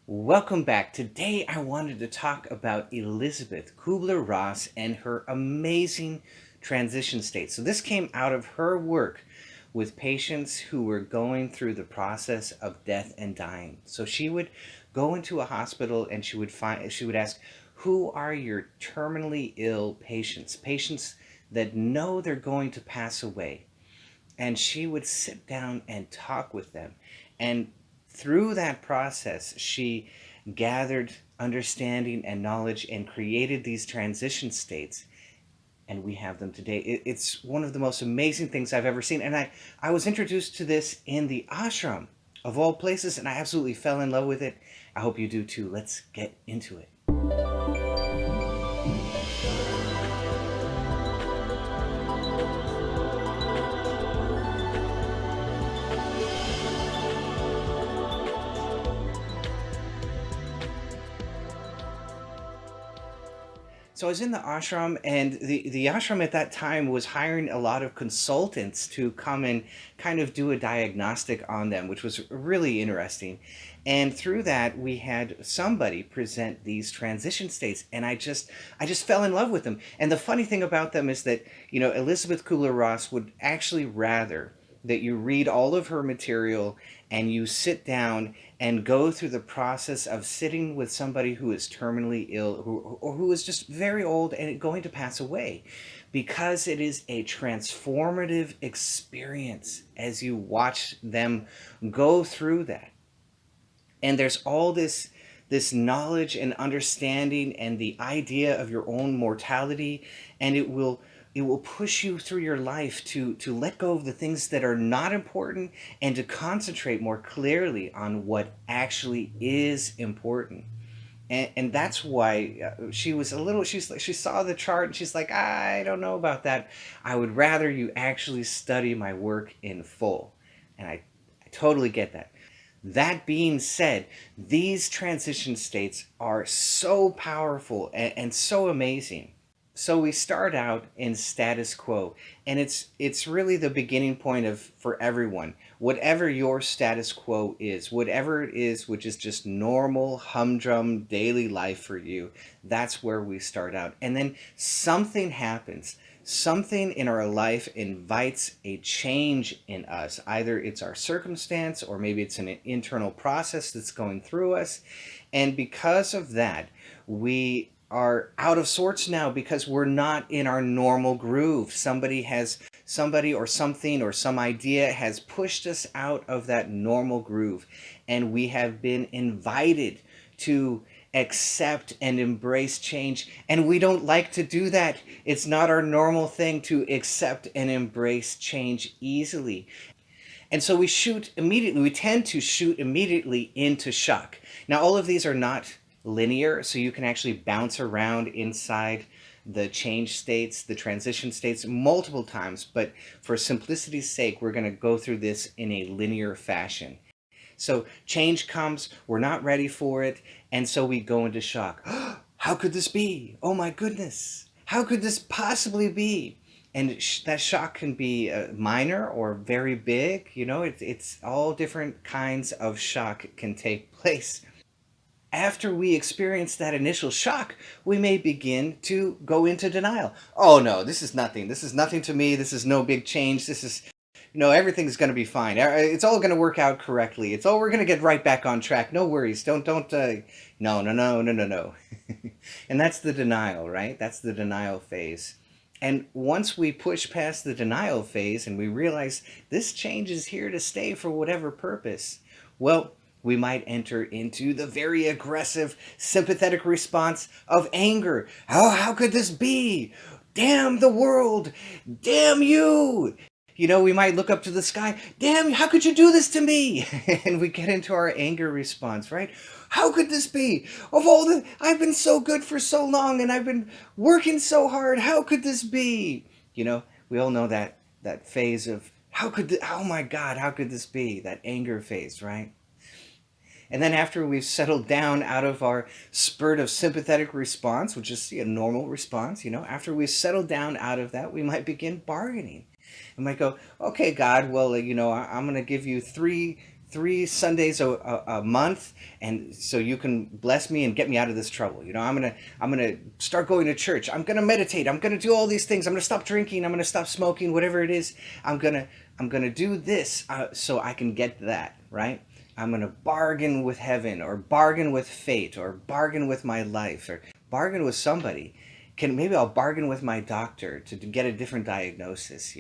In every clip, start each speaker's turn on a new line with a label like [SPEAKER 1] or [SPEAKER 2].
[SPEAKER 1] Welcome back. Today I wanted to talk about Elisabeth Kübler-Ross and her amazing transition state. So this came out of her work with patients who were going through the process of death and dying. So she would go into a hospital and she would ask, "Who are your terminally ill patients? Patients that know they're going to pass away." And she would sit down and talk with them. And through that process, she gathered understanding and knowledge and created these transition states. And we have them today. It's one of the most amazing things I've ever seen. And I was introduced to this in the ashram of all places, and I absolutely fell in love with it. I hope you do too. Let's get into it. So I was in the ashram, and the ashram at that time was hiring a lot of consultants to come and kind of do a diagnostic on them, which was really interesting. And through that, we had somebody present these transition states, and I just fell in love with them. And the funny thing about them is that Elizabeth Kubler-Ross would actually rather that you read all of her material and you sit down and go through the process of sitting with somebody who is terminally ill or who is just very old and going to pass away, because it is a transformative experience as you watch them go through that. And there's all this knowledge and understanding and the idea of your own mortality, and it will push you through your life to let go of the things that are not important and to concentrate more clearly on what actually is important. And that's why she was a little, she saw the chart and she's like, I don't know about that. I would rather you actually study my work in full. And I totally get that. That being said, these transition states are so powerful and so amazing. So we start out in status quo, and it's really the beginning point of for everyone. Whatever your status quo is, whatever it is, which is just normal humdrum daily life for you, that's where we start out. And then something happens. Something in our life invites a change in us. Either it's our circumstance or maybe it's an internal process that's going through us. And because of that, we are out of sorts now because we're not in our normal groove. Somebody or something or some idea has pushed us out of that normal groove, and we have been invited to accept and embrace change, and we don't like to do that. It's not our normal thing to accept and embrace change easily. And so we tend to shoot immediately into shock. Now, all of these are not linear, so you can actually bounce around inside the change states, the transition states multiple times, but for simplicity's sake, we're going to go through this in a linear fashion. So change comes, we're not ready for it, and so we go into shock. How could this be? Oh my goodness. How could this possibly be? And that shock can be minor or very big. It's all different kinds of shock can take place. After we experience that initial shock, we may begin to go into denial. Oh no, this is nothing. This is nothing to me. This is no big change. This is, everything's going to be fine. It's all going to work out correctly. We're going to get right back on track. No worries. Don't, no, no, no, no, no, no. And that's the denial, right? That's the denial phase. And once we push past the denial phase and we realize this change is here to stay for whatever purpose, well, we might enter into the very aggressive, sympathetic response of anger. How could this be? Damn the world! Damn you! We might look up to the sky. Damn, how could you do this to me? And we get into our anger response, right? How could this be? I've been so good for so long and I've been working so hard. How could this be? We all know that phase of oh my God, how could this be? That anger phase, right? And then after we've settled down out of our spurt of sympathetic response, which is a normal response, after we've settled down out of that, we might begin bargaining. I might go, okay, God, well, I'm going to give you 3 Sundays a month, and so you can bless me and get me out of this trouble. I'm gonna start going to church. I'm gonna meditate. I'm gonna do all these things. I'm gonna stop drinking. I'm gonna stop smoking. Whatever it is, I'm gonna I'm gonna do this so I can get that right. I'm gonna bargain with heaven, or bargain with fate, or bargain with my life, or bargain with somebody. Can maybe I'll bargain with my doctor to get a different diagnosis.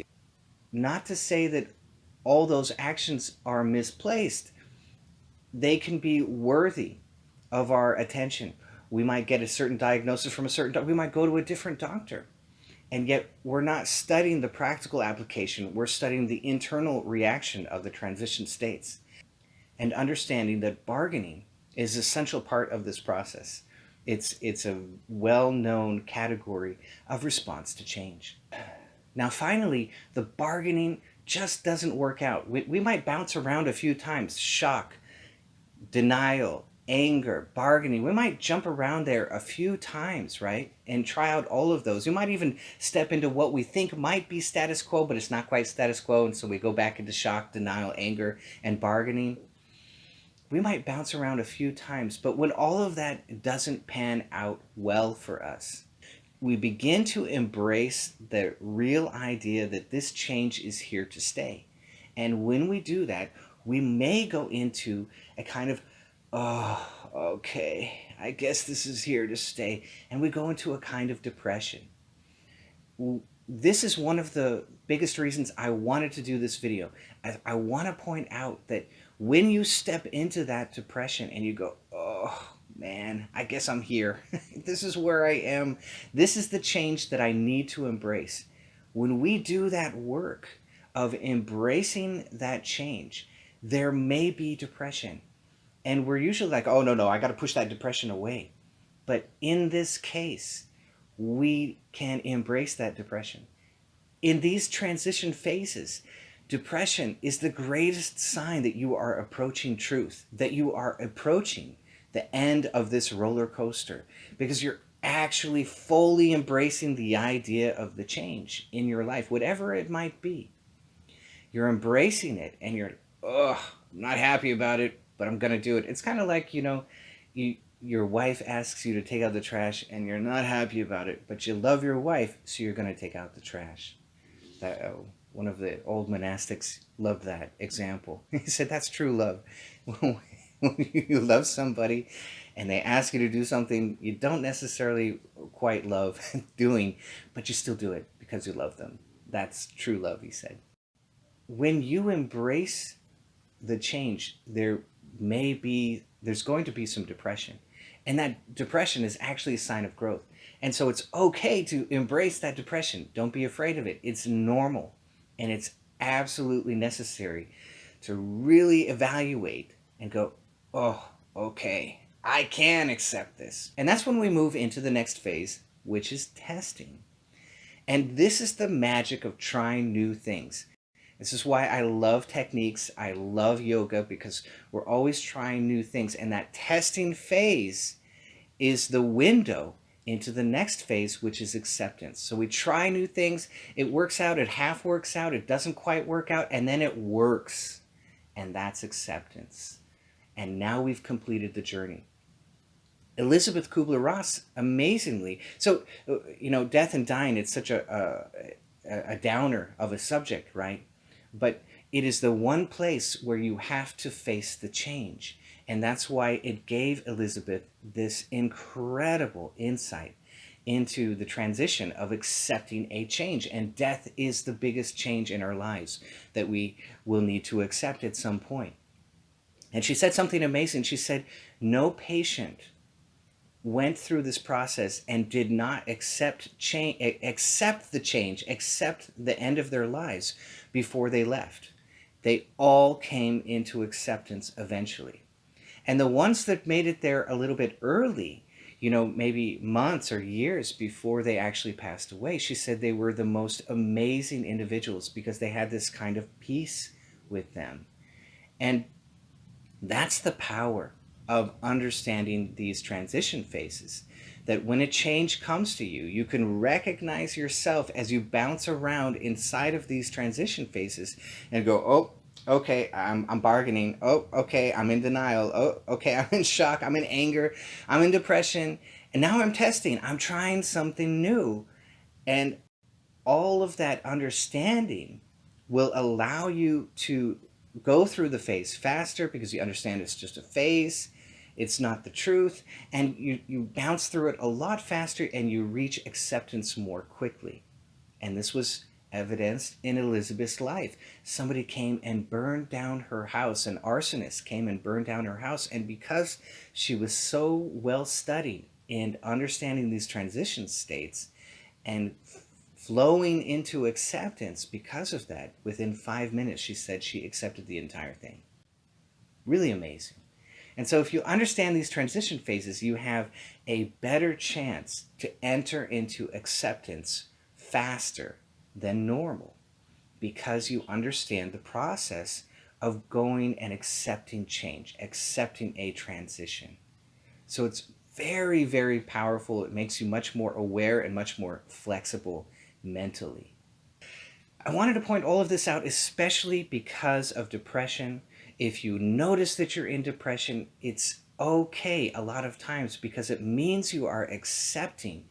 [SPEAKER 1] Not to say that all those actions are misplaced. They can be worthy of our attention. We might get a certain diagnosis from a certain doctor. We might go to a different doctor. And yet we're not studying the practical application. We're studying the internal reaction of the transition states and understanding that bargaining is an essential part of this process. It's a well-known category of response to change. Now, finally, the bargaining just doesn't work out. We might bounce around a few times: shock, denial, anger, bargaining. We might jump around there a few times, right? And try out all of those. We might even step into what we think might be status quo, but it's not quite status quo. And so we go back into shock, denial, anger, and bargaining. We might bounce around a few times, but when all of that doesn't pan out well for us, we begin to embrace the real idea that this change is here to stay. And when we do that, we may go into a kind of, oh, okay, I guess this is here to stay. And we go into a kind of depression. This is one of the biggest reasons I wanted to do this video. I want to point out that when you step into that depression and you go, oh man, I guess I'm here. This is where I am. This is the change that I need to embrace. When we do that work of embracing that change, there may be depression. And we're usually like, oh, no, I got to push that depression away. But in this case, we can embrace that depression. In these transition phases, depression is the greatest sign that you are approaching truth, that you are approaching the end of this roller coaster, because you're actually fully embracing the idea of the change in your life, whatever it might be. You're embracing it and you're, oh, I'm not happy about it, but I'm going to do it. It's kind of like, your wife asks you to take out the trash and you're not happy about it, but you love your wife, so you're going to take out the trash. One of the old monastics loved that example. He said that's true love. When you love somebody and they ask you to do something you don't necessarily quite love doing, but you still do it because you love them. That's true love, he said. When you embrace the change, there's going to be some depression. And that depression is actually a sign of growth. And so it's okay to embrace that depression. Don't be afraid of it. It's normal. And it's absolutely necessary to really evaluate and go, oh, okay, I can accept this. And that's when we move into the next phase, which is testing. And this is the magic of trying new things. This is why I love techniques. I love yoga, because we're always trying new things. And that testing phase is the window into the next phase, which is acceptance. So we try new things. It works out. It half works out. It doesn't quite work out. And then it works. And that's acceptance. And now we've completed the journey. Elisabeth Kübler-Ross, amazingly, so, death and dying, it's such a downer of a subject, right? But it is the one place where you have to face the change. And that's why it gave Elisabeth this incredible insight into the transition of accepting a change. And death is the biggest change in our lives that we will need to accept at some point. And she said something amazing. She said, no patient went through this process and did not accept the change, accept the end of their lives before they left. They all came into acceptance eventually. And the ones that made it there a little bit early, maybe months or years before they actually passed away, she said they were the most amazing individuals because they had this kind of peace with them. And that's the power of understanding these transition phases, that when a change comes to you, you can recognize yourself as you bounce around inside of these transition phases and go, oh, Okay, I'm bargaining. Oh, okay, I'm in denial. Oh, okay, I'm in shock. I'm in anger. I'm in depression. And now I'm testing. I'm trying something new. And all of that understanding will allow you to go through the phase faster because you understand it's just a phase. It's not the truth. And you bounce through it a lot faster and you reach acceptance more quickly. And this was evidenced in Elizabeth's life. Somebody came and burned down her house. An arsonist came and burned down her house. And because she was so well studied in understanding these transition states and flowing into acceptance because of that, within 5 minutes, she said she accepted the entire thing. Really amazing. And so, if you understand these transition phases, you have a better chance to enter into acceptance faster than normal because you understand the process of going and accepting change, accepting a transition. So, it's very, very powerful. It makes you much more aware and much more flexible mentally. I wanted to point all of this out, especially because of depression. If you notice that you're in depression, it's okay a lot of times because it means you are accepting,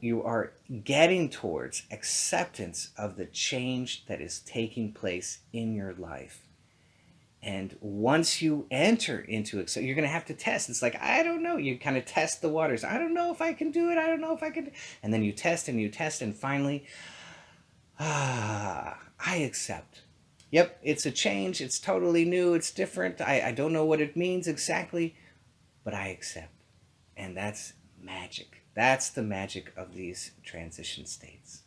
[SPEAKER 1] you are getting towards acceptance of the change that is taking place in your life. And once you enter into it, so you're going to have to test. It's like, I don't know. You kind of test the waters. I don't know if I can do it. I don't know if I can. And then you test and you test. And finally, I accept. Yep, it's a change. It's totally new. It's different. I don't know what it means exactly, but I accept. And that's magic. That's the magic of these transition states.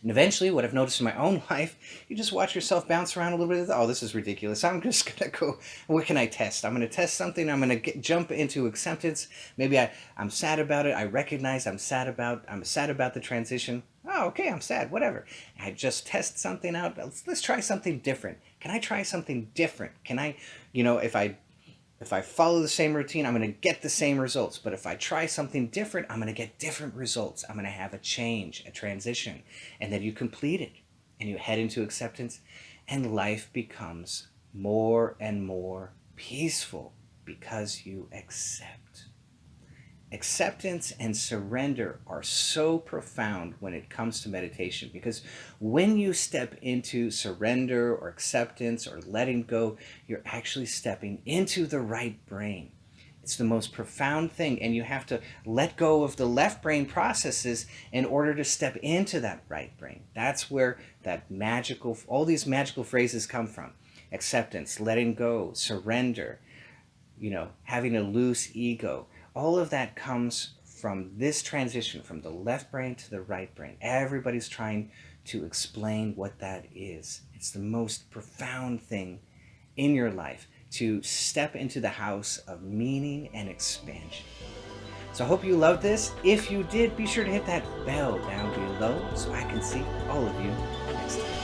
[SPEAKER 1] And eventually, what I've noticed in my own life, you just watch yourself bounce around a little bit. Oh, this is ridiculous. I'm just going to go, what can I test? I'm going to test something. I'm going to jump into acceptance. Maybe I'm sad about it. I recognize I'm sad about the transition. Oh, okay, I'm sad, whatever. I just test something out. Let's try something different. Can I try something different? Can I, if I follow the same routine, I'm going to get the same results. But if I try something different, I'm going to get different results. I'm going to have a change, a transition. And then you complete it and you head into acceptance, and life becomes more and more peaceful because you accept. Acceptance and surrender are so profound when it comes to meditation, because when you step into surrender or acceptance or letting go, you're actually stepping into the right brain. It's the most profound thing, and you have to let go of the left brain processes in order to step into that right brain. That's where all these magical phrases come from. Acceptance, letting go, surrender, having a loose ego. All of that comes from this transition from the left brain to the right brain. Everybody's trying to explain what that is. It's the most profound thing in your life, to step into the house of meaning and expansion. So I hope you loved this. If you did, be sure to hit that bell down below so I can see all of you next time.